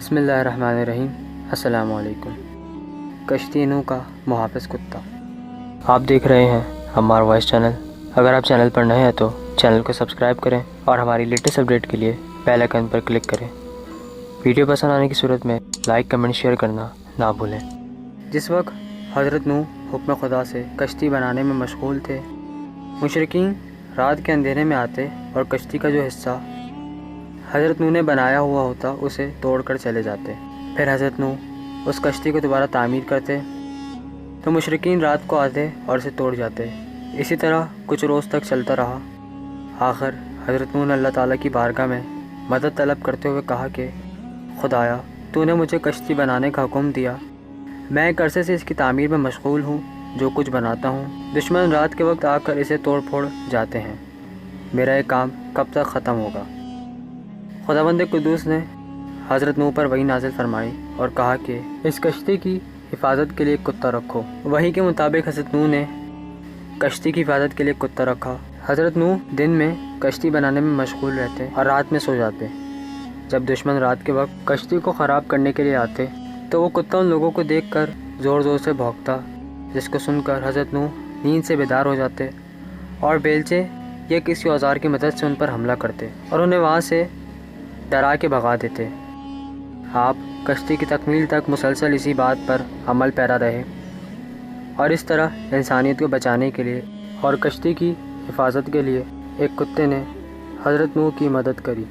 بسم اللہ الرحمن الرحیم۔ السلام علیکم۔ کشتی نوح کا محافظ کتا۔ آپ دیکھ رہے ہیں ہمارا وائس چینل۔ اگر آپ چینل پر نئے ہیں تو چینل کو سبسکرائب کریں اور ہماری لیٹسٹ اپڈیٹ کے لیے بیل آئیکن پر کلک کریں۔ ویڈیو پسند آنے کی صورت میں لائک کمنٹ شیئر کرنا نہ بھولیں۔ جس وقت حضرت نوح حکم خدا سے کشتی بنانے میں مشغول تھے، مشرکین رات کے اندھیرے میں آتے اور کشتی کا جو حصہ حضرت نوح نے بنایا ہوا ہوتا اسے توڑ کر چلے جاتے۔ پھر حضرت نوح اس کشتی کو دوبارہ تعمیر کرتے تو مشرکین رات کو آتے اور اسے توڑ جاتے۔ اسی طرح کچھ روز تک چلتا رہا۔ آخر حضرت نوح نے اللہ تعالیٰ کی بارگاہ میں مدد طلب کرتے ہوئے کہا کہ خدایا، تو نے مجھے کشتی بنانے کا حکم دیا، میں ایک عرصے سے اس کی تعمیر میں مشغول ہوں۔ جو کچھ بناتا ہوں دشمن رات کے وقت آ کر اسے توڑ پھوڑ جاتے ہیں۔ میرا یہ کام کب تک ختم ہوگا؟ خداوند قدوس نے حضرت نوح پر وحی نازل فرمائی اور کہا کہ اس کشتی کی حفاظت کے لیے ایک کتا رکھو۔ وحی کے مطابق حضرت نوح نے کشتی کی حفاظت کے لیے ایک کتا رکھا۔ حضرت نوح دن میں کشتی بنانے میں مشغول رہتے اور رات میں سو جاتے۔ جب دشمن رات کے وقت کشتی کو خراب کرنے کے لیے آتے تو وہ کتا ان لوگوں کو دیکھ کر زور زور سے بھونکتا، جس کو سن کر حضرت نوح نیند سے بیدار ہو جاتے اور بیلچے یا کسی اوزار کی مدد سے ان پر حملہ کرتے اور انہیں وہاں سے ڈرا کے بھگا دیتے۔ آپ کشتی کی تکمیل تک مسلسل اسی بات پر عمل پیرا رہے اور اس طرح انسانیت کو بچانے کے لیے اور کشتی کی حفاظت کے لیے ایک کتے نے حضرت نوح کی مدد کری۔